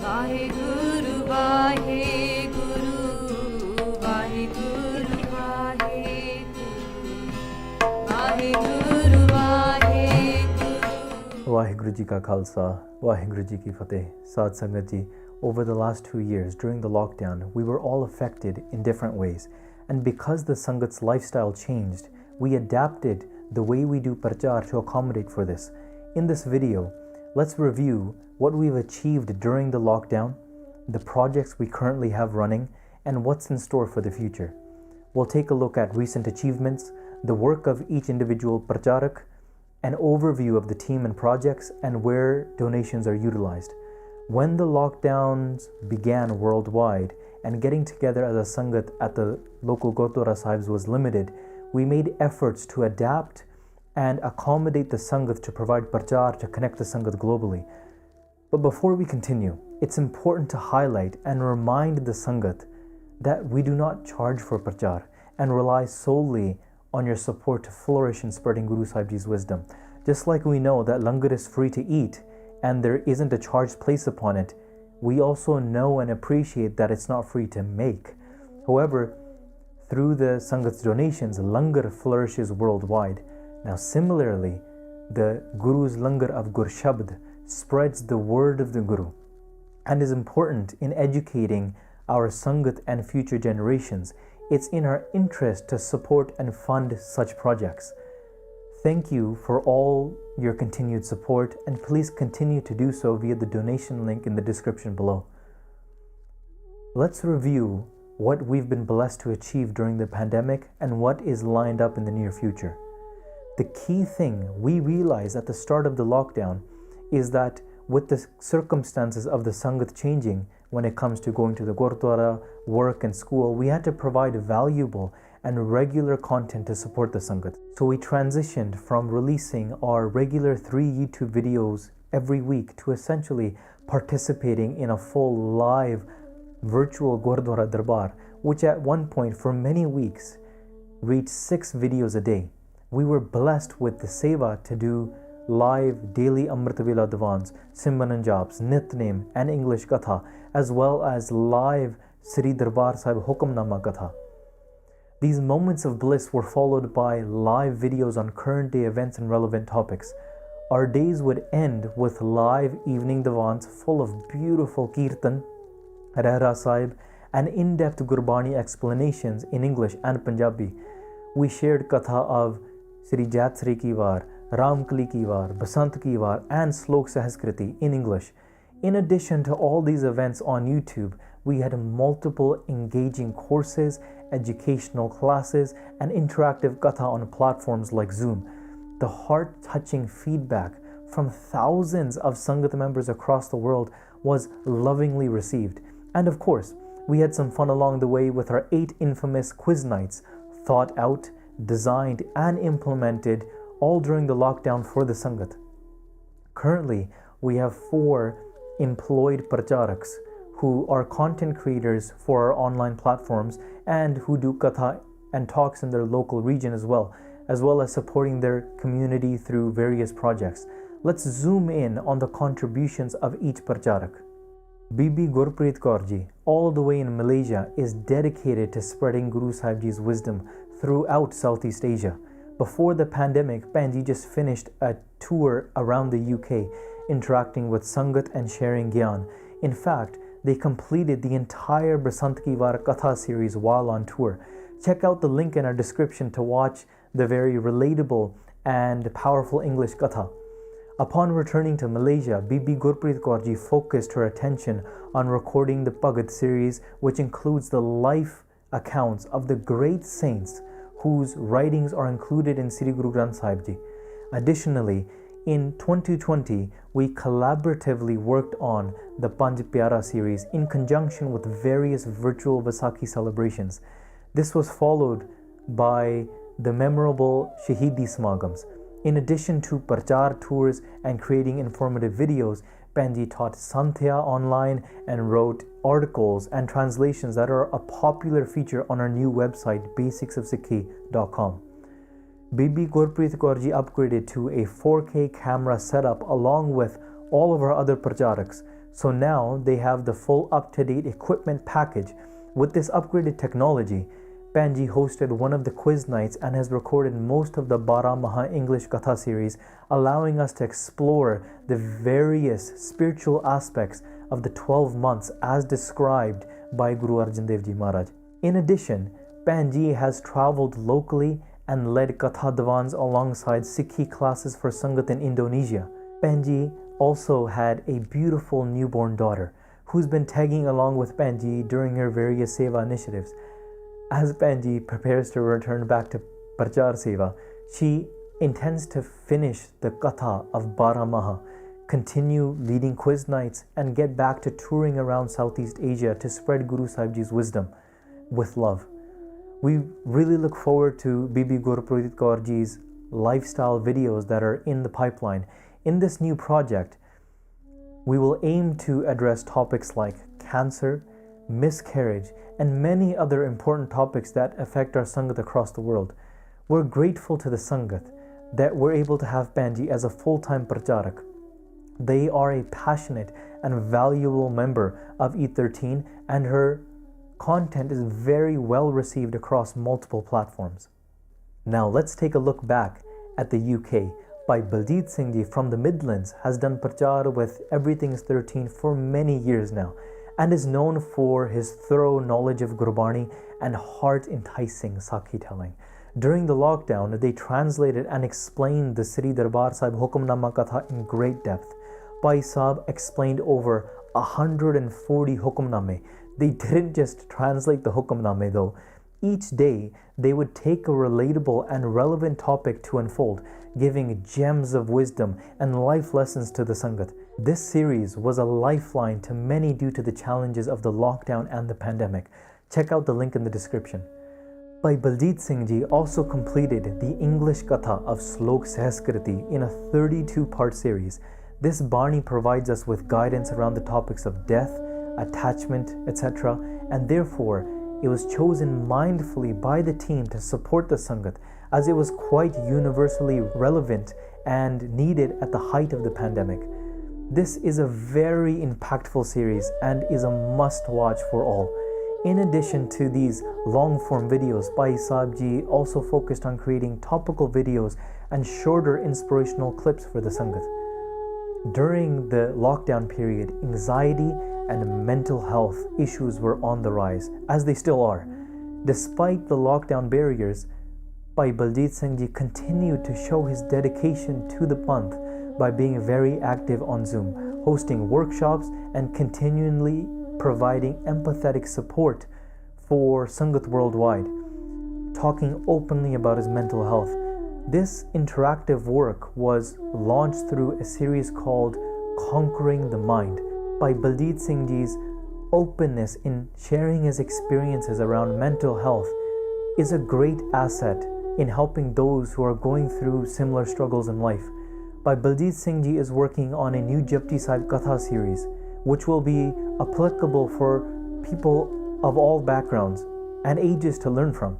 Waheguru, Waheguru, Waheguru, Waheguru, Waheguru, Waheguru. Waheguru Ji Ka Khalsa, Waheguru Ji Ki Fateh. Sad Sangat Ji, over the last 2 years during the lockdown, we were all affected in different ways. And because the Sangat's lifestyle changed, we adapted the way we do prachar to accommodate for this. In this video, let's review what we've achieved during the lockdown, the projects we currently have running, and what's in store for the future. We'll take a look at recent achievements, the work of each individual pracharak, an overview of the team and projects, and where donations are utilized. When the lockdowns began worldwide and getting together as a Sangat at the local Gurdwara Sahibs was limited, we made efforts to adapt and accommodate the Sangat to provide prachar to connect the Sangat globally. But before we continue, it's important to highlight and remind the Sangat that we do not charge for prachar and rely solely on your support to flourish in spreading Guroo Saaheb Jee's wisdom. Just like we know that langar is free to eat and there isn't a charge placed upon it, we also know and appreciate that it's not free to make. However, through the Sangat's donations, langar flourishes worldwide. Now similarly, the Guru's langar of Gur Shabd spreads the word of the Guru and is important in educating our Sangat and future generations. It's in our interest to support and fund such projects. Thank you for all your continued support, and please continue to do so via the donation link in the description below. Let's review what we've been blessed to achieve during the pandemic and what is lined up in the near future. The key thing we realized at the start of the lockdown is that with the circumstances of the Sangat changing when it comes to going to the Gurdwara, work and school, we had to provide valuable and regular content to support the Sangat. So we transitioned from releasing our regular 3 YouTube videos every week to essentially participating in a full live virtual Gurdwara Darbar, which at one point for many weeks reached 6 videos a day. We were blessed with the seva to do live daily Amrit Vela Divans, Simbanan Jobs, Nitnem and English Katha, as well as live Sri Darbar Sahib Hukamnama Katha. These moments of bliss were followed by live videos on current day events and relevant topics. Our days would end with live evening divans full of beautiful Kirtan, Rehra Sahib, and in-depth Gurbani explanations in English and Punjabi. We shared Katha of Sri Jatsri Ki War, Ramkali Ki War, Basant Ki War, and Slok Sahaskriti in English. In addition to all these events on YouTube, we had multiple engaging courses, educational classes, and interactive katha on platforms like Zoom. The heart-touching feedback from thousands of Sangat members across the world was lovingly received. And of course, we had some fun along the way with our 8 infamous quiz nights, thought out, designed, and implemented all during the lockdown for the Sangat. Currently, we have 4 employed pracharaks who are content creators for our online platforms and who do katha and talks in their local region as well as supporting their community through various projects. Let's zoom in on the contributions of each pracharak. Bibi Gurpreet Kaur Ji, all the way in Malaysia, is dedicated to spreading Guroo Saaheb Jee's wisdom throughout Southeast Asia. Before the pandemic, Panji just finished a tour around the UK, interacting with Sangat and sharing Gyan. In fact, they completed the entire Basant Ki War Katha series while on tour. Check out the link in our description to watch the very relatable and powerful English Katha. Upon returning to Malaysia, Bibi Gurpreet Kaur Ji focused her attention on recording the Pagat series, which includes the life accounts of the great saints whose writings are included in Sri Guru Granth Sahib Ji. Additionally, in 2020, we collaboratively worked on the Piara series in conjunction with various virtual Vaisakhi celebrations. This was followed by the memorable Shahidi Smagams. In addition to prachar tours and creating informative videos, Panji taught Santhya online and wrote articles and translations that are a popular feature on our new website, basicsofsikhi.com. Bibi Gurpreet Kaur Ji upgraded to a 4K camera setup along with all of our other pracharaks So now they have the full up-to-date equipment package. With this upgraded technology, Panji hosted one of the quiz nights and has recorded most of the Bara Maha English Katha series, allowing us to explore the various spiritual aspects of the 12 months as described by Guru Arjan Dev Ji Maharaj. In addition, Panji has travelled locally and led Katha Divans alongside Sikhi classes for Sangat in Indonesia. Panji also had a beautiful newborn daughter who's been tagging along with Panji during her various Seva initiatives. As Panji prepares to return back to Prachar Seva, she intends to finish the Katha of Bara Maha, continue leading quiz nights, and get back to touring around Southeast Asia to spread Guroo Saaheb Jee's wisdom with love. We really look forward to Bibi Gurpreet Kaur Ji's lifestyle videos that are in the pipeline. In this new project, we will aim to address topics like cancer, miscarriage, and many other important topics that affect our Sangat across the world. We're grateful to the Sangat that we're able to have Panji as a full-time pracharak. They are a passionate and valuable member of E13, and her content is very well received across multiple platforms. Now let's take a look back at the UK. Bhai Baljeet Singh Ji from the Midlands has done prachar with Everything's 13 for many years now, and is known for his thorough knowledge of Gurbani and heart-enticing Sakhi telling. During the lockdown, they translated and explained the Sri Darbar Sahib Hukamnama Katha in great depth. Bhai Sahib explained over 140 Hukamname. They didn't just translate the Hukamname though. Each day, they would take a relatable and relevant topic to unfold, giving gems of wisdom and life lessons to the Sangat. This series was a lifeline to many due to the challenges of the lockdown and the pandemic. Check out the link in the description. Bhai Baljeet Singh Ji also completed the English Katha of Slok Sahaskriti in a 32-part series. This Bani provides us with guidance around the topics of death, attachment, etc., and therefore it was chosen mindfully by the team to support the Sangat, as it was quite universally relevant and needed at the height of the pandemic. This is a very impactful series and is a must-watch for all. In addition to these long-form videos, Bhai Saheb Jee also focused on creating topical videos and shorter inspirational clips for the Sangat. During the lockdown period, anxiety and mental health issues were on the rise, as they still are. Despite the lockdown barriers, Bhai Baljeet Singh Ji continued to show his dedication to the Panth by being very active on Zoom, hosting workshops and continually providing empathetic support for Sangat worldwide, talking openly about his mental health. This interactive work was launched through a series called Conquering the Mind. Bhai Baljeet Singh Ji's openness in sharing his experiences around mental health is a great asset in helping those who are going through similar struggles in life. Bhai Baljeet Singh Ji is working on a new Japji Sahib Katha series, which will be applicable for people of all backgrounds and ages to learn from.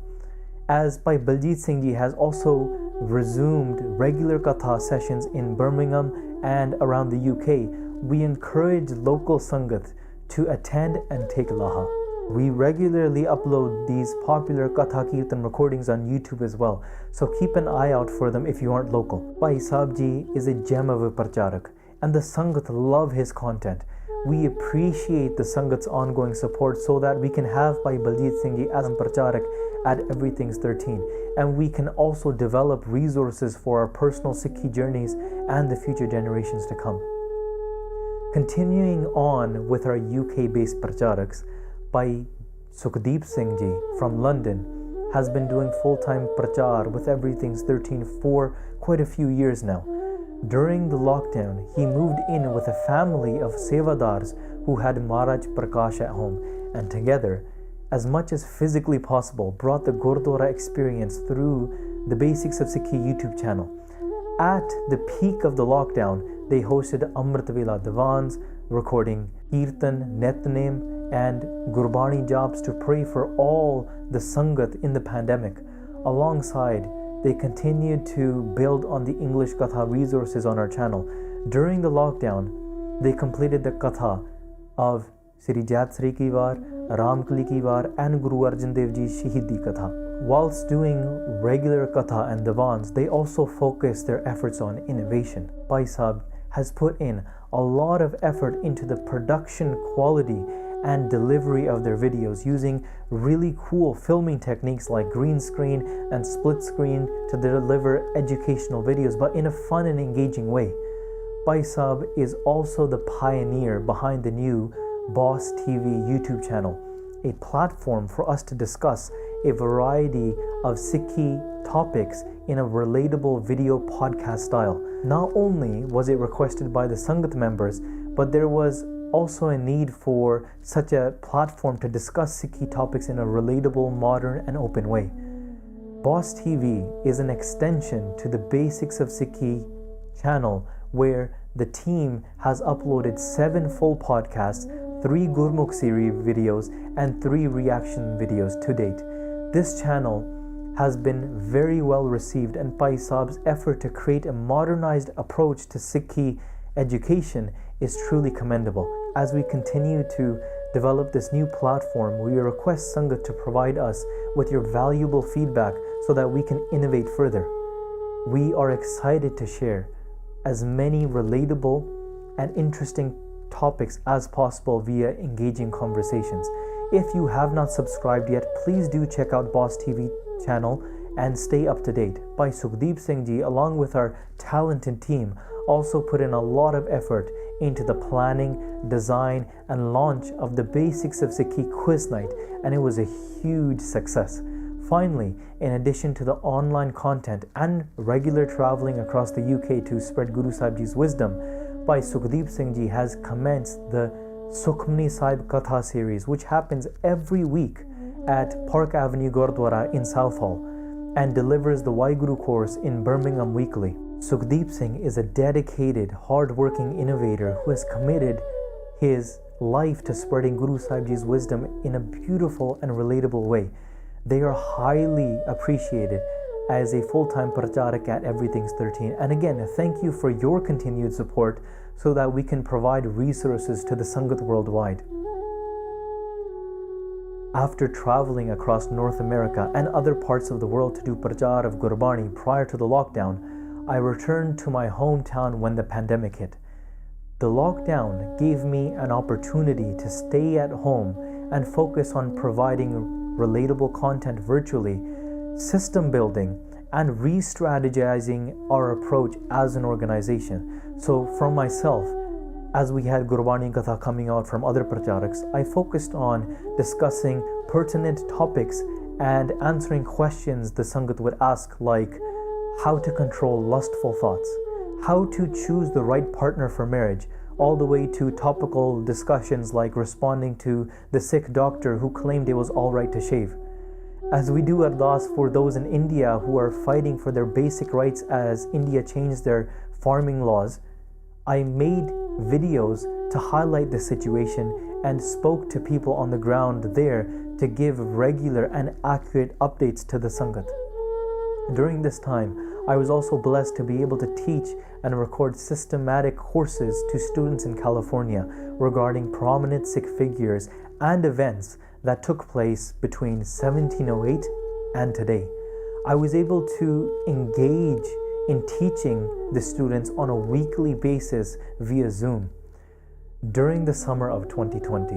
As Bhai Baljeet Singh Ji has also resumed regular Katha sessions in Birmingham and around the UK, we encourage local Sangat to attend and take Laha. We regularly upload these popular Katha Kirtan recordings on YouTube as well, so keep an eye out for them if you aren't local. Bhai Saheb Jee is a gem of a pracharak, and the Sangat love his content. We appreciate the Sangat's ongoing support so that we can have Bhai Baljeet Singh Ji as a pracharak at Everything's 13, and we can also develop resources for our personal Sikhi journeys and the future generations to come. Continuing on with our UK-based pracharaks, Bhai Sukhdeep Singh Ji from London has been doing full-time prachar with Everything's 13 for quite a few years now. During the lockdown, he moved in with a family of Sevadars who had Maharaj Prakash at home, and together, as much as physically possible, brought the Gurdwara experience through the Basics of Sikhi YouTube channel. At the peak of the lockdown, they hosted Amrit Vela Divans, recording Kirtan, Netnem, and Gurbani jobs to pray for all the Sangat in the pandemic. Alongside, they continued to build on the English Katha resources on our channel. During the lockdown, they completed the katha of Sri Jesspreet ki War, Ramkali ki War, and Guru Arjan Dev Ji Shahidi Katha. Whilst doing regular katha and divans, they also focused their efforts on innovation. Bhai Saaheb has put in a lot of effort into the production quality and delivery of their videos using really cool filming techniques like green screen and split screen to deliver educational videos, but in a fun and engaging way. Bhai Saaheb is also the pioneer behind the new Boss TV YouTube channel, a platform for us to discuss a variety of Sikhi topics in a relatable video podcast style. Not only was it requested by the Sangat members, but there was also a need for such a platform to discuss Sikhi topics in a relatable, modern, and open way. Boss TV is an extension to the Basics of Sikhi channel, where the team has uploaded 7 full podcasts, 3 Gurmukh series videos, and 3 reaction videos to date. This channel has been very well received, and Bhai Saaheb's effort to create a modernized approach to Sikhi education is truly commendable. As we continue to develop this new platform, we request Sangat to provide us with your valuable feedback so that we can innovate further. We are excited to share as many relatable and interesting topics as possible via engaging conversations. If you have not subscribed yet, please do check out Boss TV channel and stay up to date. Bhai Sukhdeep Singh Ji, along with our talented team, also put in a lot of effort into the planning, design, and launch of the Basics of Sikhi quiz night, and it was a huge success. Finally, in addition to the online content and regular traveling across the UK to spread Guroo Saaheb Jee's wisdom, Bhai Sukhdeep Singh Ji has commenced the Sukhmani Sahib Katha series, which happens every week at Park Avenue Gurdwara in Southall, and delivers the Waheguru course in Birmingham weekly. Sukhdeep Singh is a dedicated, hard-working innovator who has committed his life to spreading Guroo Saaheb Jee's wisdom in a beautiful and relatable way. They are highly appreciated as a full-time pracharak at Everything's 13. And again, thank you for your continued support so that we can provide resources to the Sangat worldwide. After traveling across North America and other parts of the world to do prachar of Gurbani prior to the lockdown, I returned to my hometown when the pandemic hit. The lockdown gave me an opportunity to stay at home and focus on providing relatable content virtually, system building, and re-strategizing our approach as an organization. So from myself, as we had Gurbani Katha coming out from other pracharaks, I focused on discussing pertinent topics and answering questions the Sangat would ask, like how to control lustful thoughts, how to choose the right partner for marriage, all the way to topical discussions like responding to the Sikh doctor who claimed it was all right to shave. As we do ardas for those in India who are fighting for their basic rights as India changed their farming laws, I made videos to highlight the situation and spoke to people on the ground there to give regular and accurate updates to the Sangat. During this time, I was also blessed to be able to teach and record systematic courses to students in California regarding prominent Sikh figures and events that took place between 1708 and today. I was able to engage in teaching the students on a weekly basis via Zoom. During the summer of 2020,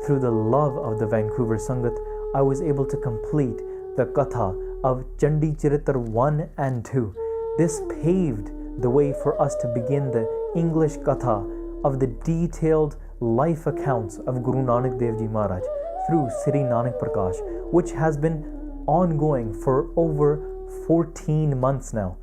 through the love of the Vancouver Sangat, I was able to complete the Katha of Chandi Charitar 1 and 2. This paved the way for us to begin the English Katha of the detailed life accounts of Guru Nanak Dev Ji Maharaj through Sri Nanak Prakash, which has been ongoing for over 14 months now.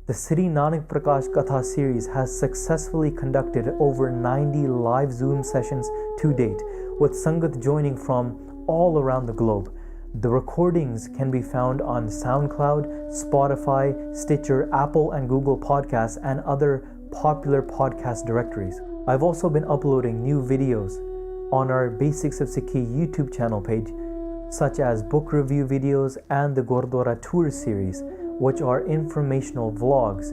The Sri Nanak Prakash Katha series has successfully conducted over 90 live Zoom sessions to date, with Sangat joining from all around the globe. The recordings can be found on SoundCloud, Spotify, Stitcher, Apple and Google Podcasts, and other popular podcast directories. I've also been uploading new videos on our Basics of Sikhi YouTube channel page, such as book review videos and the Gurdwara tour series, which are informational vlogs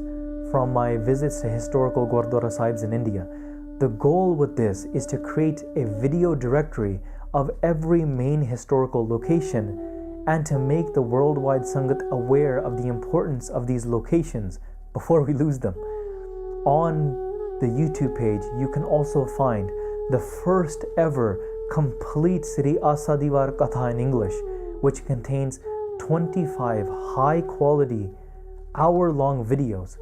from my visits to historical Gurdwara Sahibs in India. The goal with this is to create a video directory of every main historical location and to make the worldwide Sangat aware of the importance of these locations before we lose them. On the YouTube page, you can also find the first ever complete Sri Asadivar Katha in English, which contains 25 high quality hour-long videos.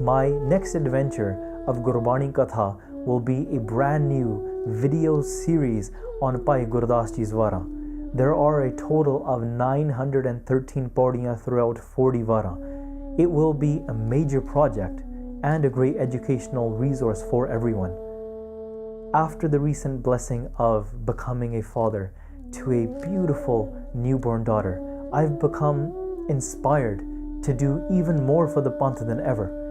My next adventure of Gurbani Katha will be a brand new video series on Bhai Gurdas Ji's Vara. There are a total of 913 paudiyaan throughout 40 Vara. It will be a major project and a great educational resource for everyone. After the recent blessing of becoming a father to a beautiful newborn daughter, I've become inspired to do even more for the Panth than ever.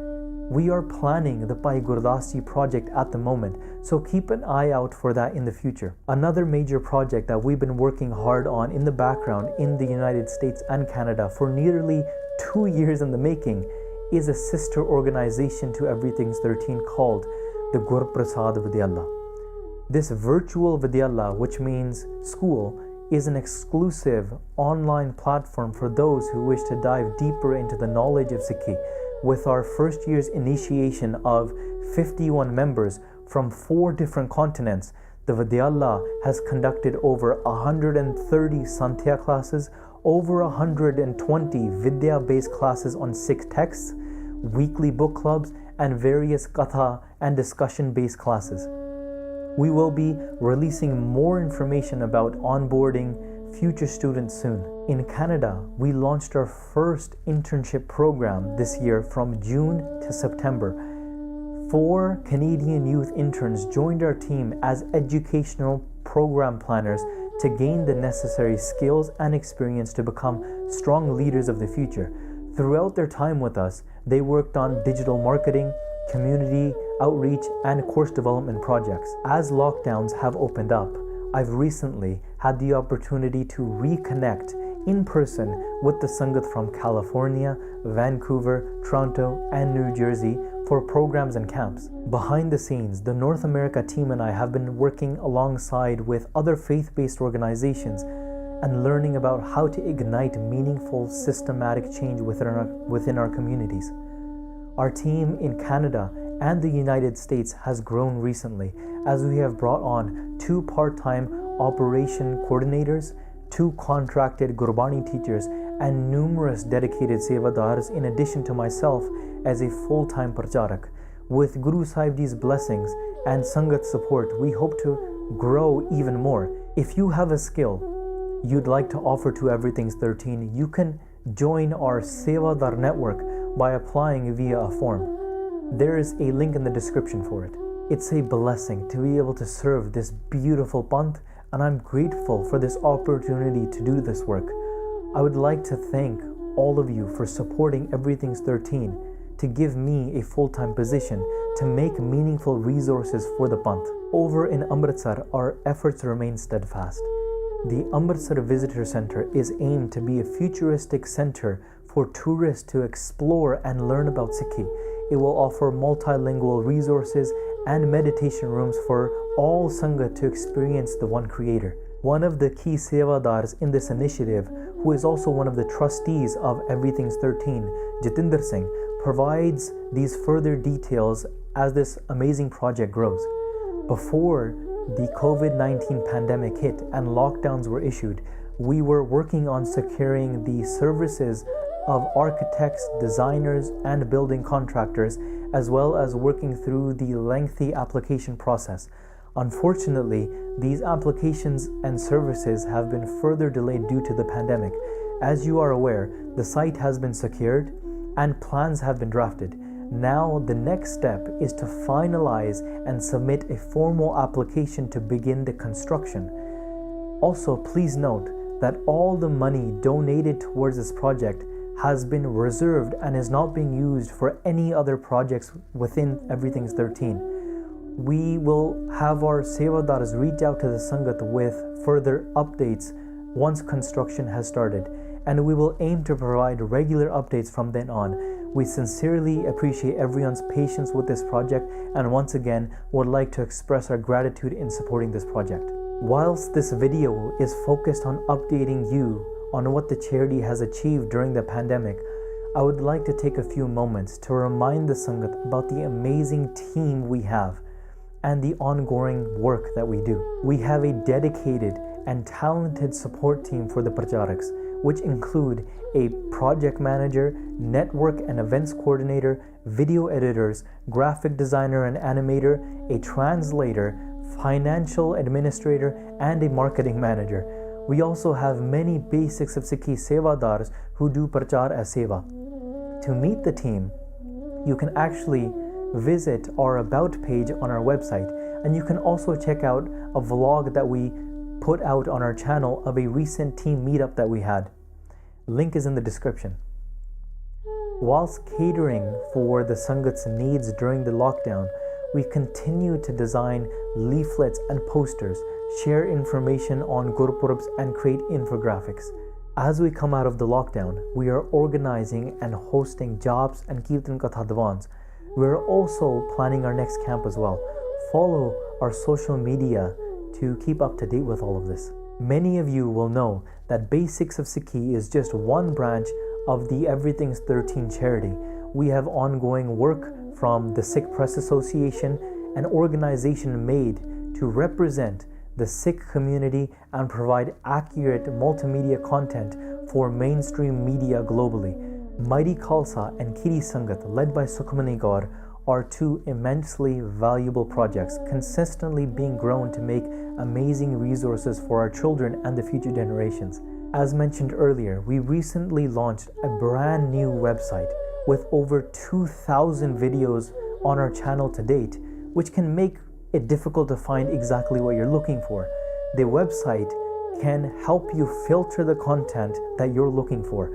We are planning the Bhai Gurdas Ji project at the moment, so keep an eye out for that in the future. Another major project that we've been working hard on in the background in the United States and Canada for nearly 2 years in the making is a sister organization to Everything's 13 called the Gurprasad Vidyala. This virtual Vidyala, which means school, is an exclusive online platform for those who wish to dive deeper into the knowledge of Sikhi. With our first year's initiation of 51 members from 4 different continents, the Vidyala has conducted over 130 Santhya classes, over 120 Vidya-based classes on Sikh texts, weekly book clubs, and various Katha and discussion-based classes. We will be releasing more information about onboarding future students soon. In Canada, we launched our first internship program this year from June to September. 4 Canadian youth interns joined our team as educational program planners to gain the necessary skills and experience to become strong leaders of the future. Throughout their time with us, they worked on digital marketing, community outreach, and course development projects. As lockdowns have opened up, I've recently had the opportunity to reconnect in person with the Sangat from California, Vancouver, Toronto, and New Jersey for programs and camps. Behind the scenes, the North America team and I have been working alongside with other faith-based organizations and learning about how to ignite meaningful, systematic change within our communities. Our team in Canada and the United States has grown recently as we have brought on 2 part-time operation coordinators, 2 contracted Gurbani teachers, and numerous dedicated sevadars in addition to myself as a full-time pracharak. With Guroo Saaheb Jee's blessings and Sangat support, we hope to grow even more. If you have a skill you'd like to offer to Everything's 13, you can join our Sevadar network by applying via a form. There is a link in the description for it. It's a blessing to be able to serve this beautiful Panth, and I'm grateful for this opportunity to do this work. I would like to thank all of you for supporting Everything's 13 to give me a full-time position to make meaningful resources for the Panth. Over in Amritsar, our efforts remain steadfast. The Amritsar Visitor Center is aimed to be a futuristic center for tourists to explore and learn about Sikhi. It will offer multilingual resources and meditation rooms for all Sangat to experience the one Creator. One of the key sevadars in this initiative, who is also one of the trustees of Everything's 13, Jatinder Singh, provides these further details as this amazing project grows. Before the COVID-19 pandemic hit and lockdowns were issued, we were working on securing the services of architects, designers, and building contractors, as well as working through the lengthy application process. Unfortunately, these applications and services have been further delayed due to the pandemic. As you are aware, the site has been secured and plans have been drafted. Now the next step is to finalize and submit a formal application to begin the construction. Also, please note that all the money donated towards this project has been reserved and is not being used for any other projects within Everything's 13. We will have our sevadars reach out to the Sangat with further updates once construction has started, and we will aim to provide regular updates from then on. We sincerely appreciate everyone's patience with this project and once again would like to express our gratitude in supporting this project. Whilst this video is focused on updating you on what the charity has achieved during the pandemic, I would like to take a few moments to remind the Sangat about the amazing team we have and the ongoing work that we do. We have a dedicated and talented support team for the Pracharaks, which include a project manager, network and events coordinator, video editors, graphic designer and animator, a translator, financial administrator, and a marketing manager. We also have many basics of Sikhi sevadars who do Prachar as seva. To meet the team, you can actually visit our About page on our website, and you can also check out a vlog that we put out on our channel of a recent team meetup that we had. Link is in the description. Whilst catering for the Sangat's needs during the lockdown, we continue to design leaflets and posters, share information on Gurpurabs, and create infographics. As we come out of the lockdown, we are organizing and hosting jobs and Kirtan Katha Divans. We are also planning our next camp as well. Follow our social media to keep up to date with all of this. Many of you will know that Basics of Sikhi is just one branch of the Everything's 13 charity. We have ongoing work from the Sikh Press Association, an organization made to represent the Sikh community and provide accurate multimedia content for mainstream media globally. Mighty Khalsa and Kiri Sangat, led by Sukhmani Gaur, are two immensely valuable projects consistently being grown to make amazing resources for our children and the future generations. As mentioned earlier, we recently launched a brand new website with over 2,000 videos on our channel to date, which can make it difficult to find exactly what you're looking for. The website can help you filter the content that you're looking for.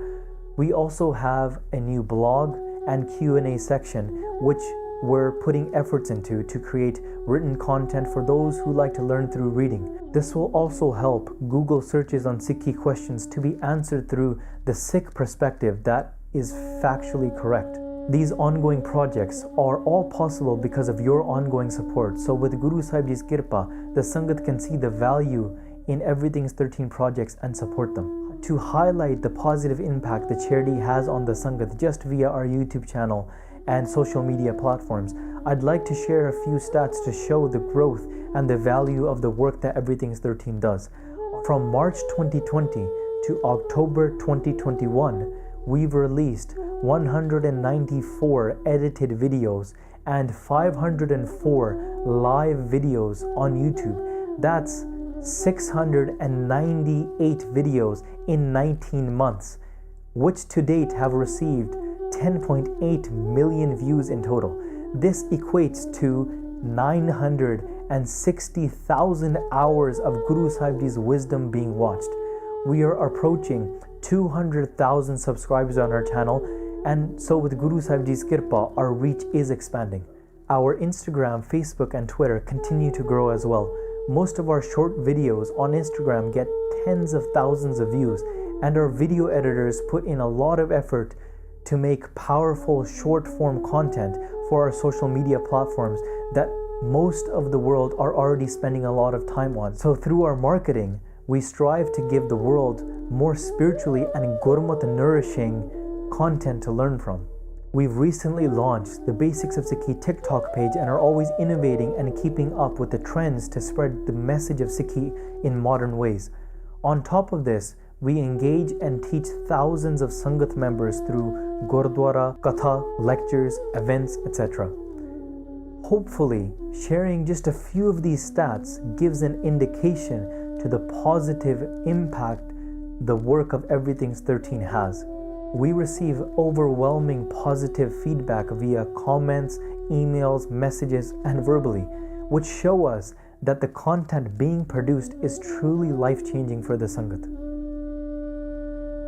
We also have a new blog and Q&A section, which we're putting efforts into to create written content for those who like to learn through reading. This will also help Google searches on Sikhi questions to be answered through the Sikh perspective that is factually correct. These ongoing projects are all possible because of your ongoing support. So with Guroo Saaheb Jee's kirpaa, the Sangat can see the value in Everything's 13 projects and support them. To highlight the positive impact the charity has on the Sangat just via our YouTube channel and social media platforms, I'd like to share a few stats to show the growth and the value of the work that Everything's 13 does. From March 2020 to October 2021, we've released 194 edited videos and 504 live videos on YouTube. That's 698 videos in 19 months, which to date have received 10.8 million views in total. This equates to 960,000 hours of Guroo Saaheb Jee's wisdom being watched. We are approaching 200,000 subscribers on our channel, and so with Guroo Saaheb Jee's kirpaa, our reach is expanding. Our Instagram, Facebook, and Twitter continue to grow as well. Most of our short videos on Instagram get tens of thousands of views, and our video editors put in a lot of effort to make powerful short form content for our social media platforms that most of the world are already spending a lot of time on. So through our marketing, we strive to give the world more spiritually and Gurmat nourishing content to learn from. We've recently launched the Basics of Sikhi TikTok page and are always innovating and keeping up with the trends to spread the message of Sikhi in modern ways. On top of this, we engage and teach thousands of Sangat members through Gurdwara, Katha, lectures, events, etc. Hopefully, sharing just a few of these stats gives an indication to the positive impact the work of Everything's 13 has. We receive overwhelming positive feedback via comments, emails, messages, and verbally, which show us that the content being produced is truly life-changing for the Sangat.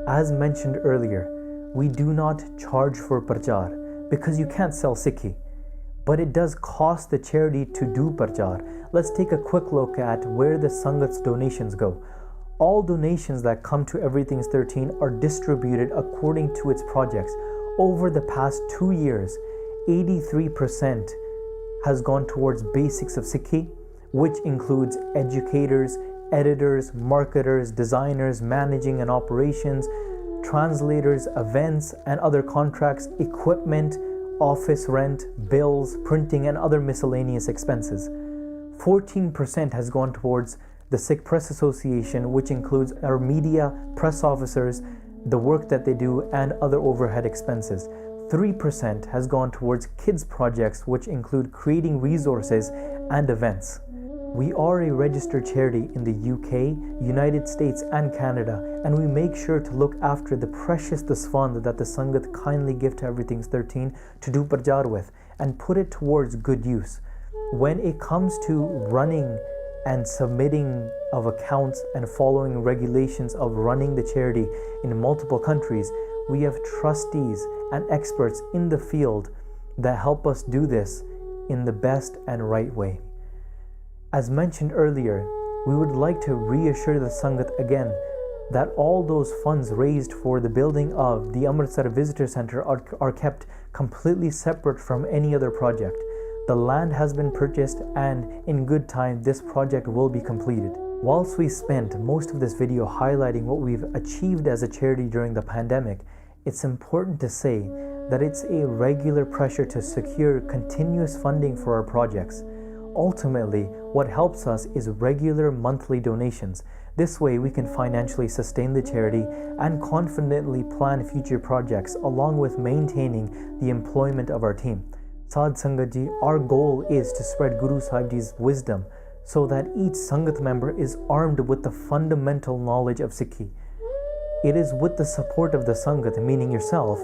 As mentioned earlier, we do not charge for Prachar because you can't sell Sikhi, but it does cost the charity to do Prachar. Let's take a quick look at where the Sangat's donations go. All donations that come to Everything's 13 are distributed according to its projects. Over the past 2 years, 83% has gone towards basics of Sikhi, which includes educators, editors, marketers, designers, managing and operations, translators, events and other contracts, equipment, office rent, bills, printing and other miscellaneous expenses. 14% has gone towards the Sikh Press Association, which includes our media, press officers, the work that they do and other overhead expenses. 3% has gone towards kids projects, which include creating resources and events. We are a registered charity in the UK, United States and Canada, and we make sure to look after the precious dasfand that the Sangat kindly give to Everything's 13 to do parjar with and put it towards good use. When it comes to running and submitting of accounts and following regulations of running the charity in multiple countries, we have trustees and experts in the field that help us do this in the best and right way. As mentioned earlier, we would like to reassure the Sangat again that all those funds raised for the building of the Amritsar Visitor Centre are kept completely separate from any other project. The land has been purchased and in good time this project will be completed. Whilst we spent most of this video highlighting what we've achieved as a charity during the pandemic, it's important to say that it's a regular pressure to secure continuous funding for our projects. Ultimately, what helps us is regular monthly donations. This way we can financially sustain the charity and confidently plan future projects along with maintaining the employment of our team. Sad Sangat Ji, our goal is to spread Guroo Saaheb Jee's wisdom so that each Sangat member is armed with the fundamental knowledge of Sikhi. It is with the support of the Sangat, meaning yourself,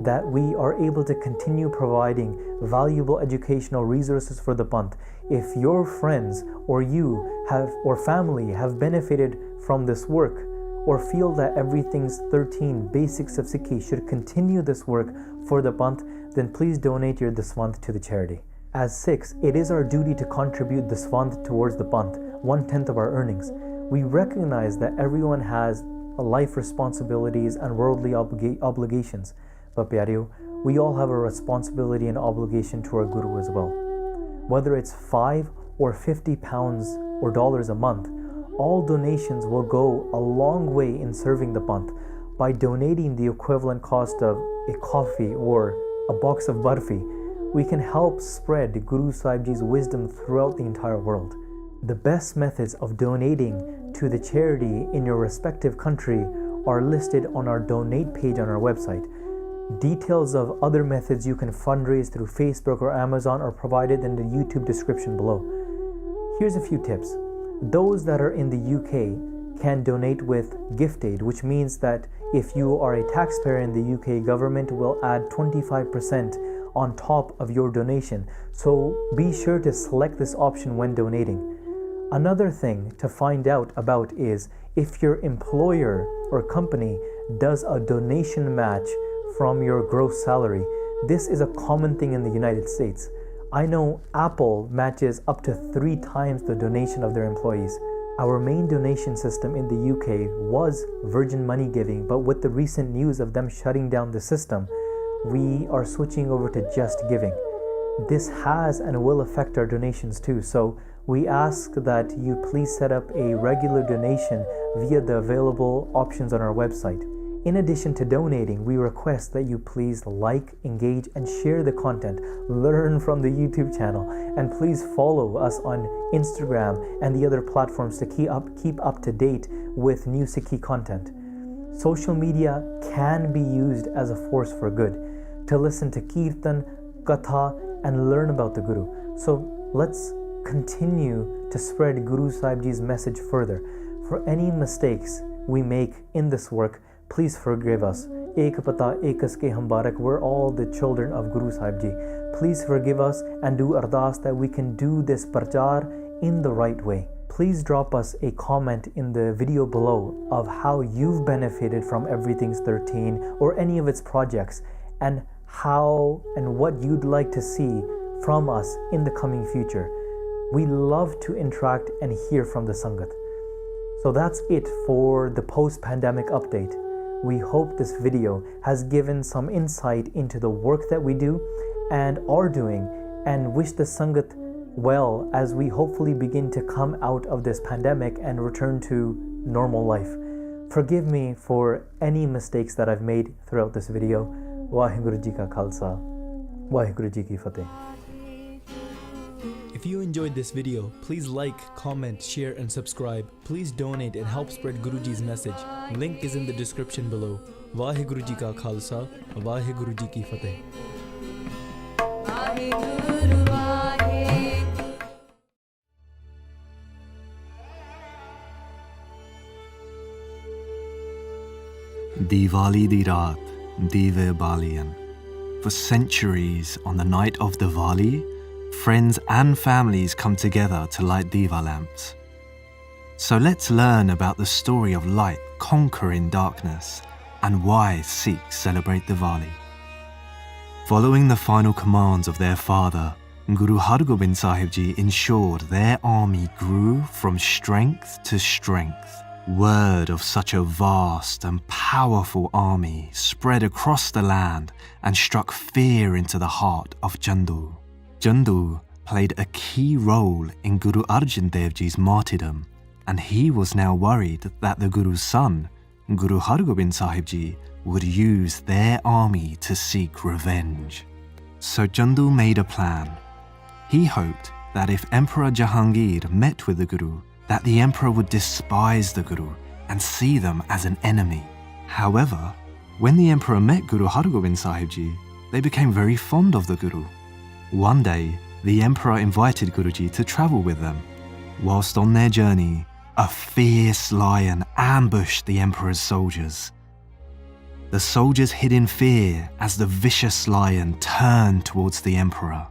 that we are able to continue providing valuable educational resources for the Panth. If your friends or you have or family have benefited from this work or feel that Everything's 13 Basics of Sikhi should continue this work for the Panth, then please donate your daswand to the charity. As Sikhs, it is our duty to contribute daswand towards the Panth, 1/10 of our earnings. We recognize that everyone has life responsibilities and worldly obligations. But Pyareo, we all have a responsibility and obligation to our Guru as well. Whether it's £5 or £50 or dollars a month, all donations will go a long way in serving the Panth. By donating the equivalent cost of a coffee or a box of barfi, we can help spread Guroo Saaheb Jee's wisdom throughout the entire world. The best methods of donating to the charity in your respective country are listed on our donate page on our website. Details of other methods you can fundraise through Facebook or Amazon are provided in the YouTube description below. Here's a few tips. Those that are in the UK can donate with gift aid, which means that if you are a taxpayer in the UK, government will add 25% on top of your donation. So be sure to select this option when donating. Another thing to find out about is if your employer or company does a donation match from your gross salary. This is a common thing in the United States. I know Apple matches up to 3 times the donation of their employees. Our main donation system in the UK was Virgin Money Giving, but with the recent news of them shutting down the system, we are switching over to Just Giving. This has and will affect our donations too, so we ask that you please set up a regular donation via the available options on our website. In addition to donating, we request that you please like, engage, and share the content, learn from the YouTube channel, and please follow us on Instagram and the other platforms to keep up to date with new Sikhi content. Social media can be used as a force for good, to listen to Kirtan, Katha, and learn about the Guru. So let's continue to spread Guroo Saaheb Jee's message further. For any mistakes we make in this work, please forgive us. Ek pata ekas ke hum barak. We're all the children of Guroo Saaheb Jee. Please forgive us and do ardas that we can do this parchar in the right way. Please drop us a comment in the video below of how you've benefited from Everything's 13 or any of its projects, and how and what you'd like to see from us in the coming future. We love to interact and hear from the Sangat. So that's it for the post-pandemic update. We hope this video has given some insight into the work that we do and are doing, and wish the Sangat well as we hopefully begin to come out of this pandemic and return to normal life. Forgive me for any mistakes that I've made throughout this video. Waheguru Ji Ka Khalsa, Waheguru Ji Ki Fateh. If you enjoyed this video, please like, comment, share and subscribe. Please donate and help spread Guruji's message. Link is in the description below. Waheguru Ji Ka Khalsa, Waheguru Ji Ki Fateh. Waheguru, Waheguru. Diwali di raat, dive baliyan. For centuries, on the night of Diwali, friends and families come together to light diva lamps. So let's learn about the story of light conquering darkness and why Sikhs celebrate Diwali. Following the final commands of their father, Guru Saaheb Jee ensured their army grew from strength to strength. Word of such a vast and powerful army spread across the land and struck fear into the heart of Chandu. Chandu played a key role in Guru Arjan Dev Ji's martyrdom, and he was now worried that the Guru's son, Guru Saaheb Jee, would use their army to seek revenge. So Chandu made a plan. He hoped that if Emperor Jahangir met with the Guru, that the Emperor would despise the Guru and see them as an enemy. However, when the Emperor met Guru Saaheb Jee, they became very fond of the Guru. One day, the Emperor invited Guruji to travel with them. Whilst on their journey, a fierce lion ambushed the Emperor's soldiers. The soldiers hid in fear as the vicious lion turned towards the Emperor.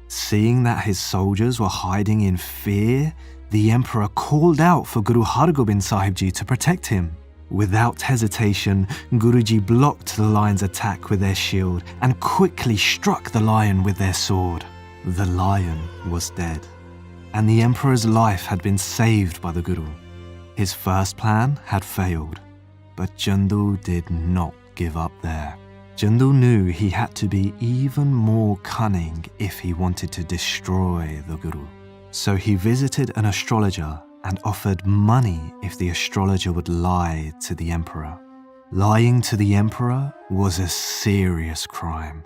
Seeing that his soldiers were hiding in fear, the Emperor called out for Guru Saaheb Jee to protect him. Without hesitation, Guruji blocked the lion's attack with their shield and quickly struck the lion with their sword. The lion was dead, and the Emperor's life had been saved by the Guru. His first plan had failed, but Chandu did not give up there. Chandu knew he had to be even more cunning if he wanted to destroy the Guru. So he visited an astrologer and offered money if the astrologer would lie to the Emperor. Lying to the Emperor was a serious crime.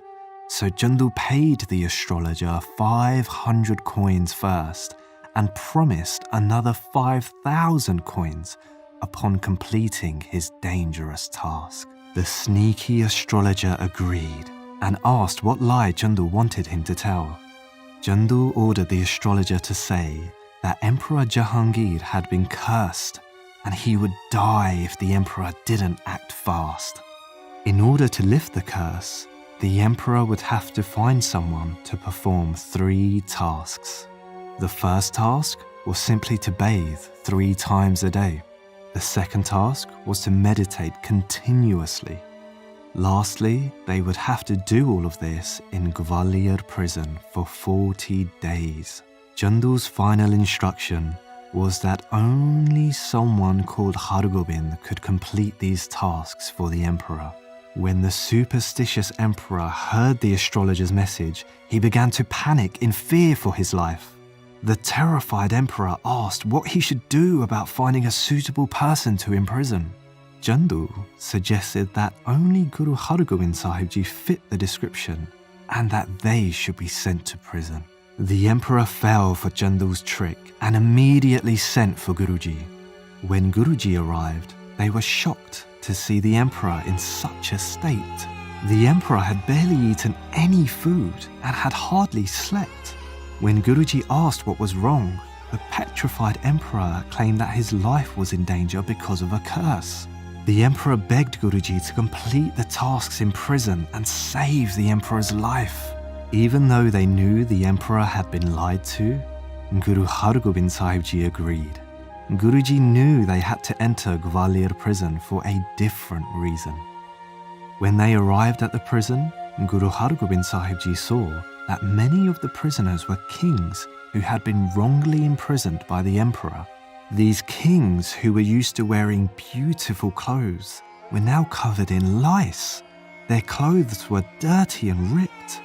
So Chandu paid the astrologer 500 coins first and promised another 5,000 coins upon completing his dangerous task. The sneaky astrologer agreed and asked what lie Chandu wanted him to tell. Chandu ordered the astrologer to say that Emperor Jahangir had been cursed and he would die if the Emperor didn't act fast. In order to lift the curse, the Emperor would have to find someone to perform 3 tasks. The first task was simply to bathe 3 times a day. The second task was to meditate continuously. Lastly, they would have to do all of this in Gwalior prison for 40 days. Chandu's final instruction was that only someone called Hargobind could complete these tasks for the Emperor. When the superstitious Emperor heard the astrologer's message, he began to panic in fear for his life. The terrified Emperor asked what he should do about finding a suitable person to imprison. Chandu suggested that only Guru Saaheb Jee fit the description and that they should be sent to prison. The Emperor fell for Chandu's trick and immediately sent for Guruji. When Guruji arrived, they were shocked to see the Emperor in such a state. The Emperor had barely eaten any food and had hardly slept. When Guruji asked what was wrong, the petrified Emperor claimed that his life was in danger because of a curse. The Emperor begged Guruji to complete the tasks in prison and save the Emperor's life. Even though they knew the Emperor had been lied to, Guru Saaheb Jee agreed. Guruji knew they had to enter Gwalior prison for a different reason. When they arrived at the prison, Guru Saaheb Jee saw that many of the prisoners were kings who had been wrongly imprisoned by the Emperor. These kings, who were used to wearing beautiful clothes, were now covered in lice. Their clothes were dirty and ripped.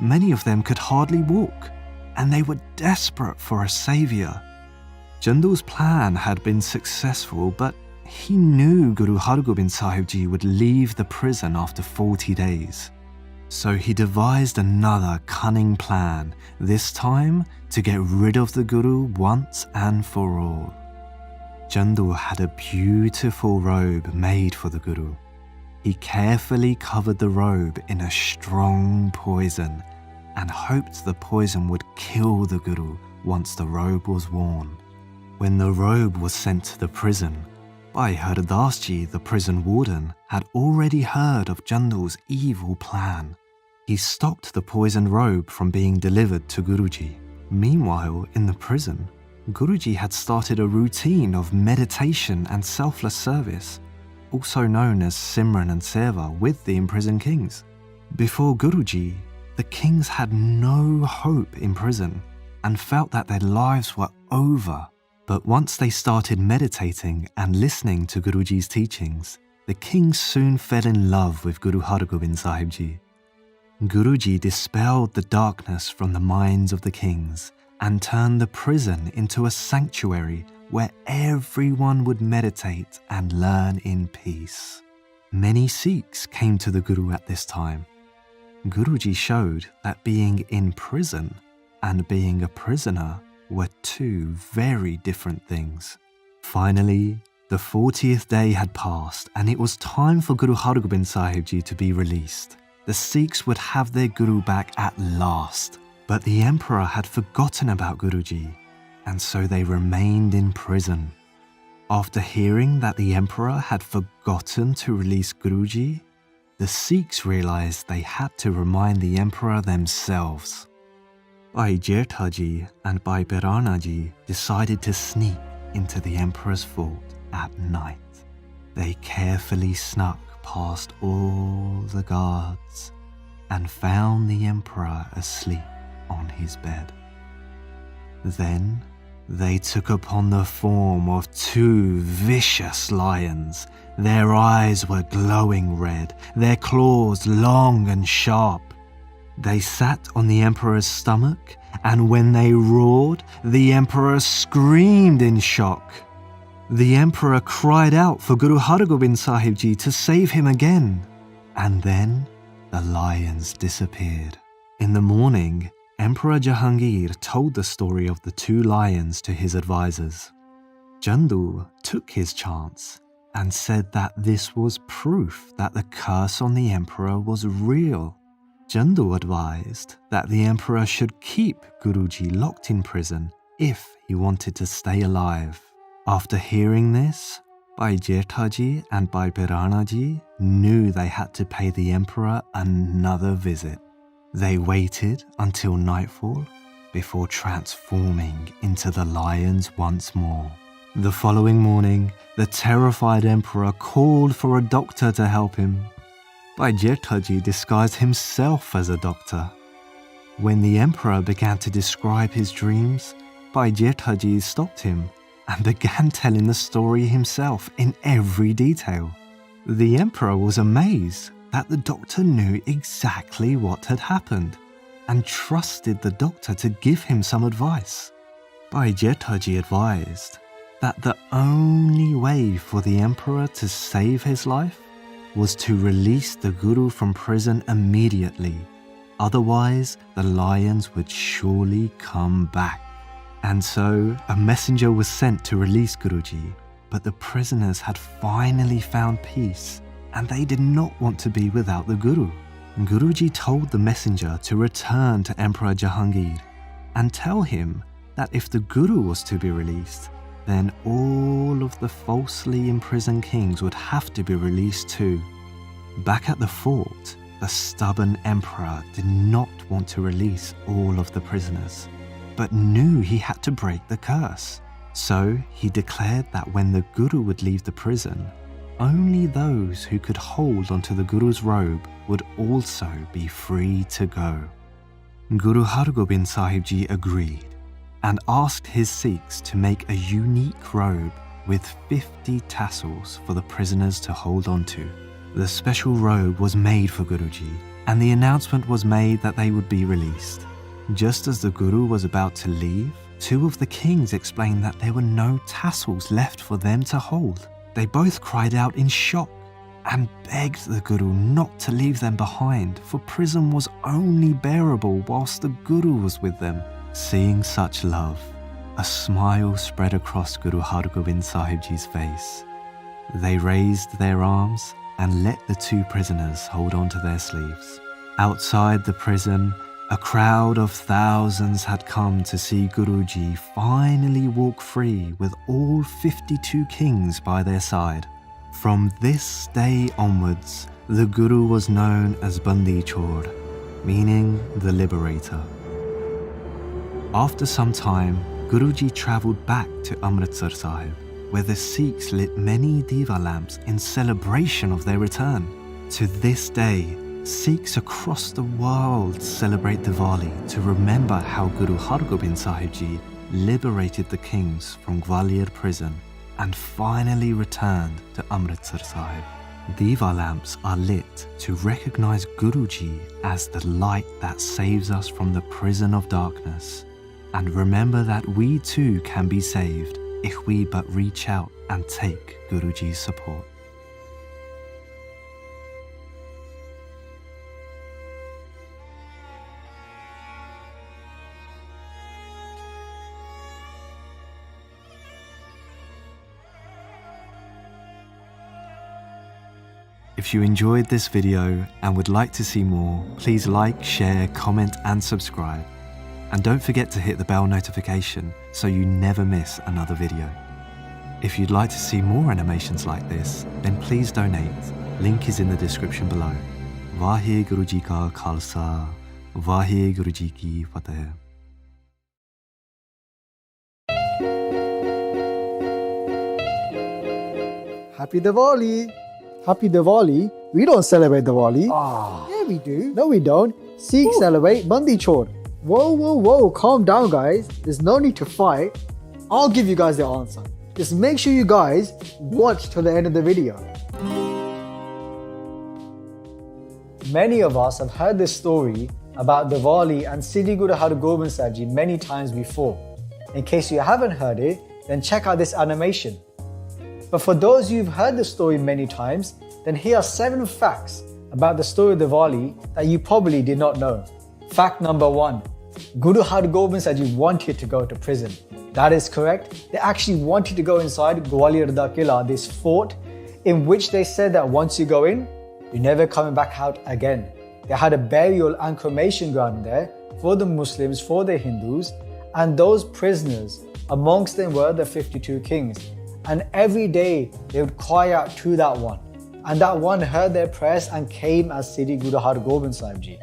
Many of them could hardly walk, and they were desperate for a saviour. Chandu's plan had been successful, but he knew Guru Hargobind Saheb Ji would leave the prison after 40 days. So he devised another cunning plan, this time to get rid of the Guru once and for all. Chandu had a beautiful robe made for the Guru. He carefully covered the robe in a strong poison and hoped the poison would kill the Guru once the robe was worn. When the robe was sent to the prison, Bhai Hardas Ji, the prison warden, had already heard of Chandu's evil plan. He stopped the poisoned robe from being delivered to Guruji. Meanwhile, in the prison, Guruji had started a routine of meditation and selfless service, also known as Simran and Seva, with the imprisoned kings. Before Guruji, the kings had no hope in prison and felt that their lives were over. But once they started meditating and listening to Guruji's teachings, the kings soon fell in love with Guru Hargobind Saheb Ji. Guruji dispelled the darkness from the minds of the kings and turned the prison into a sanctuary where everyone would meditate and learn in peace. Many Sikhs came to the Guru at this time. Guruji showed that being in prison and being a prisoner were two very different things. Finally, the 40th day had passed and it was time for Guru Hargobind Saheb Ji to be released. The Sikhs would have their Guru back at last, but the Emperor had forgotten about Guruji, and so they remained in prison. After hearing that the Emperor had forgotten to release Guruji, the Sikhs realized they had to remind the Emperor themselves. Bhai Jetha Ji and Bhai Piara Ji decided to sneak into the Emperor's fort at night. They carefully snuck past all the guards and found the Emperor asleep on his bed. Then they took upon the form of two vicious lions. Their eyes were glowing red, their claws long and sharp. They sat on the Emperor's stomach, and when they roared, the Emperor screamed in shock. The Emperor cried out for Guru Hargobind Saheb Ji to save him again, and then the lions disappeared. In the morning, Emperor Jahangir told the story of the two lions to his advisors. Chandu took his chance and said that this was proof that the curse on the Emperor was real. Chandu advised that the Emperor should keep Guruji locked in prison if he wanted to stay alive. After hearing this, Bhai Jetha Ji and Bhai Piara Ji knew they had to pay the Emperor another visit. They waited until nightfall before transforming into the lions once more. The following morning, the terrified Emperor called for a doctor to help him. Bhai Jetha Ji disguised himself as a doctor. When the Emperor began to describe his dreams, Bhai Jetha Ji stopped him and began telling the story himself in every detail. The Emperor was amazed that the doctor knew exactly what had happened and trusted the doctor to give him some advice. Bhai Jetha Ji advised that the only way for the Emperor to save his life was to release the Guru from prison immediately. Otherwise, the lions would surely come back. And so, a messenger was sent to release Guruji, but the prisoners had finally found peace, and they did not want to be without the Guru. Guruji told the messenger to return to Emperor Jahangir and tell him that if the Guru was to be released, then all of the falsely imprisoned kings would have to be released too. Back at the fort, the stubborn emperor did not want to release all of the prisoners, but knew he had to break the curse. So he declared that when the Guru would leave the prison, only those who could hold onto the Guru's robe would also be free to go. Guru Hargobind Saheb Ji agreed and asked his Sikhs to make a unique robe with 50 tassels for the prisoners to hold on to. The special robe was made for Guruji, and the announcement was made that they would be released. Just as the Guru was about to leave, two of the kings explained that there were no tassels left for them to hold. They both cried out in shock and begged the Guru not to leave them behind, for prison was only bearable whilst the Guru was with them. Seeing such love, a smile spread across Guru Hargobind Saheb Jee's face. They raised their arms and let the two prisoners hold on to their sleeves. Outside the prison, a crowd of thousands had come to see Guruji finally walk free with all 52 kings by their side. From this day onwards, the Guru was known as Bandi Chor, meaning the liberator. After some time, Guruji travelled back to Amritsar Sahib, where the Sikhs lit many diva lamps in celebration of their return. To this day, Sikhs across the world celebrate Diwali to remember how Guru Hargobind Saheb Jee liberated the kings from Gwalior prison and finally returned to Amritsar Sahib. Diva lamps are lit to recognize Guruji as the light that saves us from the prison of darkness, and remember that we too can be saved if we but reach out and take Guruji's support. If you enjoyed this video and would like to see more, please like, share, comment and subscribe. And don't forget to hit the bell notification so you never miss another video. If you'd like to see more animations like this, then please donate. Link is in the description below. Waheguru Ji Ka Khalsa, Waheguru Ji Ki Fateh. Happy Diwali! Happy Diwali? We don't celebrate Diwali. Yeah, we do. No, we don't. Sikhs celebrate Bandi Chor. Whoa, calm down guys. There's no need to fight. I'll give you guys the answer. Just make sure you guys watch till the end of the video. Many of us have heard this story about Diwali and Sri Guru Hargobind Saheb Jee many times before. In case you haven't heard it, then check out this animation. But for those who've heard the story many times, then here are 7 facts about the story of Diwali that you probably did not know. Fact number 1. Guru Hargobind Saheb Jee wanted to go to prison. That is correct. They actually wanted to go inside Gwalior da Kila, this fort, in which they said that once you go in, you're never coming back out again. They had a burial and cremation ground there for the Muslims, for the Hindus, and those prisoners, amongst them were the 52 kings. And every day they would cry out to that one. And that one heard their prayers and came as Sri Guru Hargobind Saheb Jee.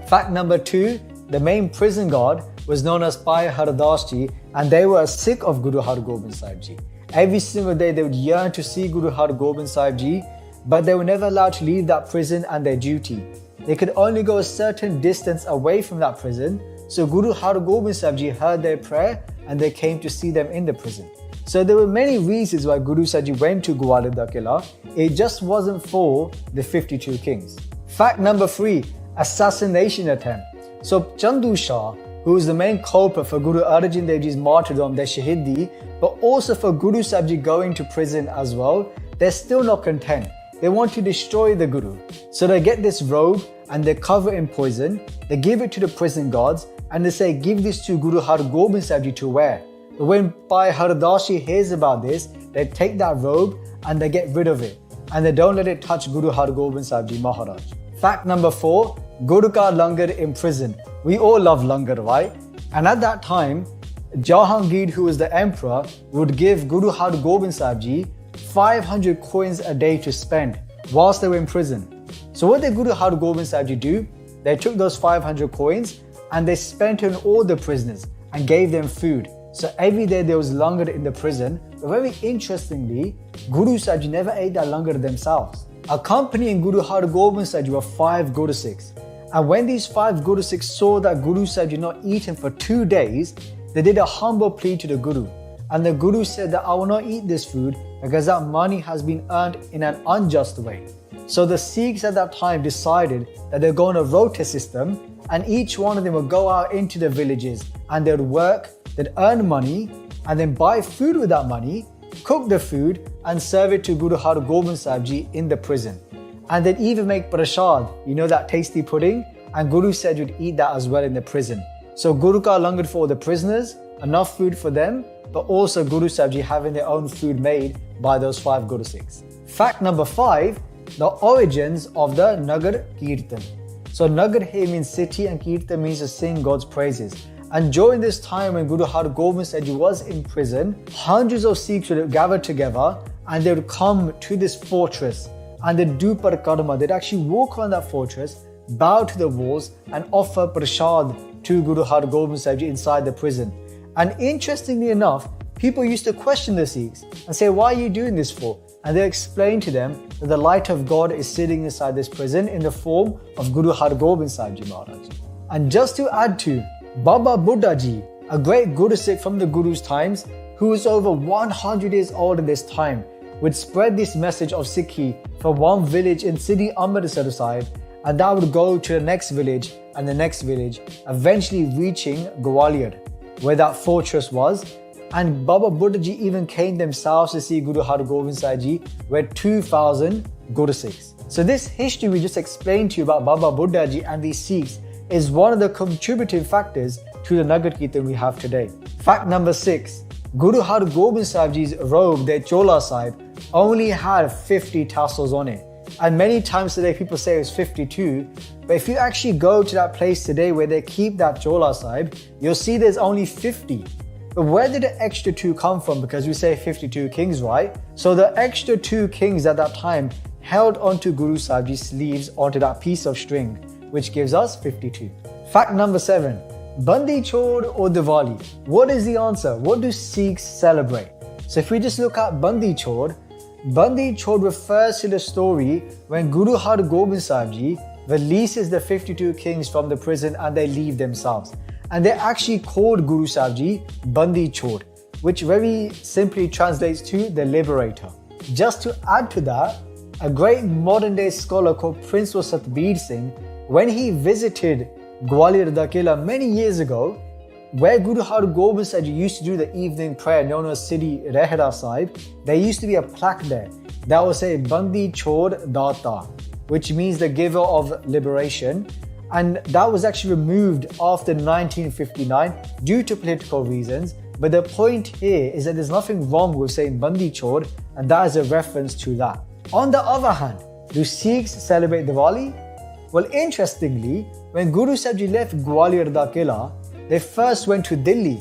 Fact number 2, the main prison guard was known as Bhai Hardas Ji, and they were a Sikh of Guru Hargobind Saheb Jee. Every single day they would yearn to see Guru Hargobind Saheb Jee, but they were never allowed to leave that prison and their duty. They could only go a certain distance away from that prison, so Guru Hargobind Saheb Jee heard their prayer and they came to see them in the prison. So there were many reasons why Guru Saheb Jee went to Gwalior da Kila. It just wasn't for the 52 kings. Fact number 3, assassination attempt. So Chandu Shah, who was the main culprit for Guru Arjan Dev Ji's martyrdom, their shahidi, but also for Guru Saheb Jee going to prison as well, they're still not content. They want to destroy the Guru. So they get this robe and they cover it in poison. They give it to the prison guards and they say, give this to Guru Hargobind Saheb Jee to wear. But when Bhai Hardas Ji hears about this, they take that robe and they get rid of it. And they don't let it touch Guru Hargobind Saheb Jee Maharaj. Fact number 4, Guru Ka Langar in prison. We all love Langar, right? And at that time, Jahangir, who was the emperor, would give Guru Hargobind Saheb Jee 500 coins a day to spend whilst they were in prison. So what did Guru Hargobind Saheb Jee do? They took those 500 coins and they spent on all the prisoners and gave them food. So every day there was langar in the prison. But very interestingly, Guru Saheb Jee never ate that langar themselves. Accompanying Guru Hargobind Saheb Jee were 5 Guru Sikhs. And when these 5 Guru Sikhs saw that Guru Saheb Jee not eaten for 2 days, they did a humble plea to the Guru. And the Guru said that I will not eat this food because that money has been earned in an unjust way. So the Sikhs at that time decided that they're going to rota system, and each one of them would go out into the villages and they'd work, they'd earn money, and then buy food with that money, cook the food and serve it to Guru Hargobind Saheb Jee in the prison. And they'd even make prasad, you know, that tasty pudding, and Guru said you'd eat that as well in the prison. So Guru ka langar for the prisoners, enough food for them, but also Guru Saheb Jee having their own food made by those 5 Guru Sikhs. Fact number 5, the origins of the Nagar Kirtan. So Nagar here means city and Kirtan means to sing God's praises. And during this time when Guru Hargobind Saheb Jee was in prison, hundreds of Sikhs would gather together and they would come to this fortress and they'd do parikrama. They'd actually walk around that fortress, bow to the walls and offer prasad to Guru Hargobind Saheb Jee inside the prison. And interestingly enough, people used to question the Sikhs and say, why are you doing this for? And they explained to them that the light of God is sitting inside this prison in the form of Guru Hargobind Saheb Jee Maharaj. And just to add to, Baba Buddha Ji, a great Guru Sikh from the Guru's times, who was over 100 years old at this time, would spread this message of Sikhi from one village in City Amritsar side, and that would go to the next village and the next village, eventually reaching Gwalior, where that fortress was. And Baba Buddha Ji even came themselves to see Guru Hargobind Saheb Jee with 2,000 Guru Sikhs. So this history we just explained to you about Baba Buddha Ji and these Sikhs is one of the contributing factors to the Nagar Kirtan we have today. Fact number 6, Guru Hargobind Saheb Jee's robe, their chola sahib, only had 50 tassels on it. And many times today people say it's 52, but if you actually go to that place today where they keep that chola sahib, you'll see there's only 50. But where did the extra 2 come from? Because we say 52 kings, right? So the extra 2 kings at that time held onto Guru Saheb Jee's sleeves onto that piece of string, which gives us 52. Fact number 7, Bandi Chhod or Diwali? What is the answer? What do Sikhs celebrate? So if we just look at Bandi Chhod refers to the story when Guru Hargobind Saheb Jee releases the 52 kings from the prison and they leave themselves. And they actually called Guru Saheb Jee Bandi Chhod, which very simply translates to the liberator. Just to add to that, a great modern day scholar called Prince Satbir Singh, when he visited Gwalior da Kila many years ago, where Guru Hargobind Saheb Jee used to do the evening prayer known as Sidi Rehra Sahib, there used to be a plaque there that will say Bandi Chhod Data, which means the giver of liberation. And that was actually removed after 1959 due to political reasons. But the point here is that there's nothing wrong with saying Bandi Chhod, and that is a reference to that. On the other hand, do Sikhs celebrate Diwali? Well, interestingly, when Guru Saheb Jee left Gwalior da Kila, they first went to Delhi.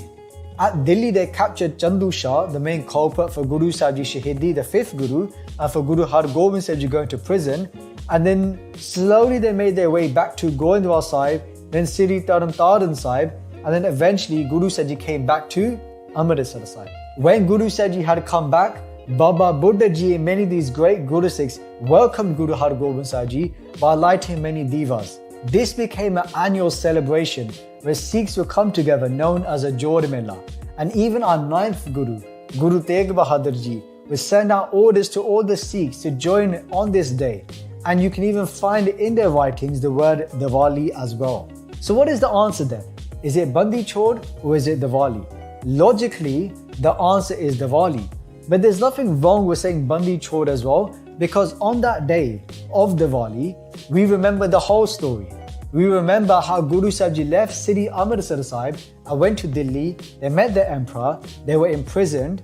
At Delhi, they captured Chandu Shah, the main culprit for Guru Saheb Jee Shahidi, the 5th Guru, and for Guru Hargobind Saheb Jee going to prison. And then slowly they made their way back to Gurdwaras Sahib, then Sri Taran Sahib, and then eventually Guru Saheb Jee came back to Amritsar Sahib. When Guru Saheb Jee had come back, Baba Buddha Ji and many of these great Guru Sikhs welcomed Guru Hargobind Saheb Jee by lighting many divas. This became an annual celebration where Sikhs would come together known as a Jod Mela. And even our 9th Guru, Guru Tegh Bahadur Ji, would send out orders to all the Sikhs to join on this day. And you can even find in their writings the word Diwali as well. So what is the answer then? Is it Bandi Chhod or is it Diwali? Logically, the answer is Diwali. But there's nothing wrong with saying Bandi Chhod as well, because on that day of Diwali, we remember the whole story. We remember how Guru Saheb Jee left Sri Amritsar Sahib and went to Delhi. They met the emperor, they were imprisoned,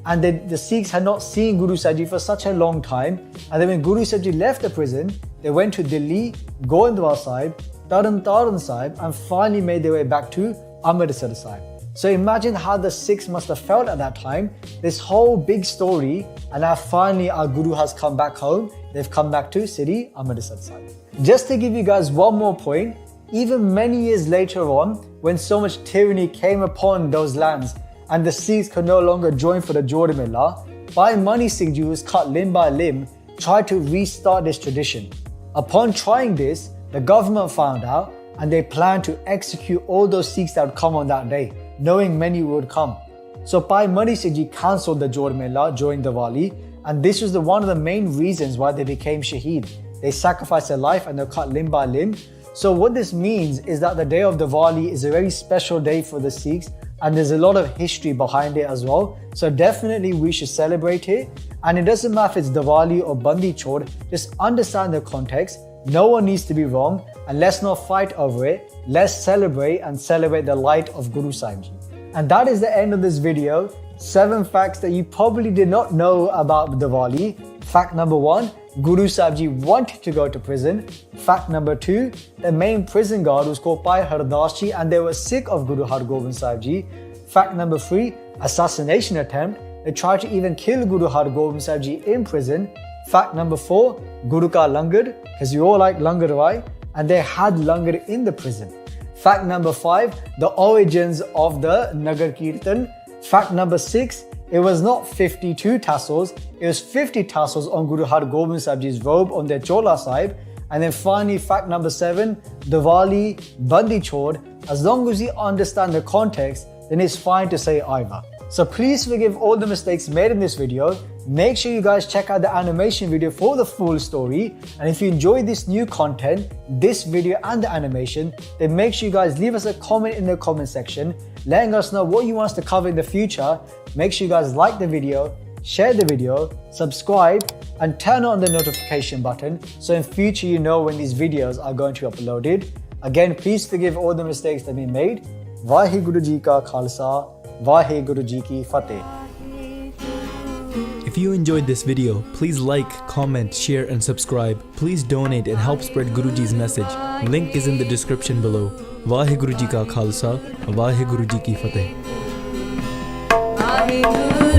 and the Sikhs had not seen Guru Saheb Jee for such a long time. And then when Guru Saheb Jee left the prison, they went to Delhi, Gurdwaras Sahib, Taran Sahib, and finally made their way back to Amritsar Sahib. So imagine how the Sikhs must have felt at that time. This whole big story, and now finally our Guru has come back home. They've come back to Sri Amritsar Sahib. Just to give you guys one more point, even many years later on, when so much tyranny came upon those lands and the Sikhs could no longer join for the Jod Mela, Bhai Mani Singh Ji was cut limb by limb, tried to restart this tradition. Upon trying this, the government found out and they planned to execute all those Sikhs that would come on that day, knowing many would come. So Bhai Mani Singh Ji cancelled the Jod Mela during Diwali, and this was one of the main reasons why they became Shaheed. They sacrificed their life and they cut limb by limb. So what this means is that the day of Diwali is a very special day for the Sikhs, and there's a lot of history behind it as well. So definitely we should celebrate it. And it doesn't matter if it's Diwali or Bandi Chod, just understand the context. No one needs to be wrong, and let's not fight over it. Let's celebrate and celebrate the light of Guroo Saaheb Jee. And that is the end of this video. 7 facts that you probably did not know about Diwali. Fact number 1, Guroo Saaheb Jee wanted to go to prison. Fact number 2, the main prison guard was called Bhai Hardas Ji, and they were sick of Guru Hargobind Sahib Ji. Fact number 3, assassination attempt. They tried to even kill Guru Hargobind Sahib Ji in prison. Fact number 4, Guru Ka Langar, because you all like langar, right? And they had langar in the prison. Fact number 5, the origins of the Nagar Kirtan. Fact number 6, it was not 52 tassels, it was 50 tassels on Guru Hargobind Sahib Ji's robe on their Chola Sahib. And then finally, fact number 7, Diwali, Bandi Chod. As long as you understand the context, then it's fine to say either. So please forgive all the mistakes made in this video. Make sure you guys check out the animation video for the full story. And if you enjoy this new content, this video and the animation, then make sure you guys leave us a comment in the comment section, letting us know what you want us to cover in the future. Make sure you guys like the video, share the video, subscribe, and turn on the notification button so in future you know when these videos are going to be uploaded. Again, please forgive all the mistakes that we made. Waheguru Ji Ka Khalsa, Waheguru Ji Ki Fateh. If you enjoyed this video, please like, comment, share and subscribe. Please donate and help spread Guruji's message. Link is in the description below. Waheguru Ji Ka Khalsa, Waheguru Ji Ki Fateh. Waheguru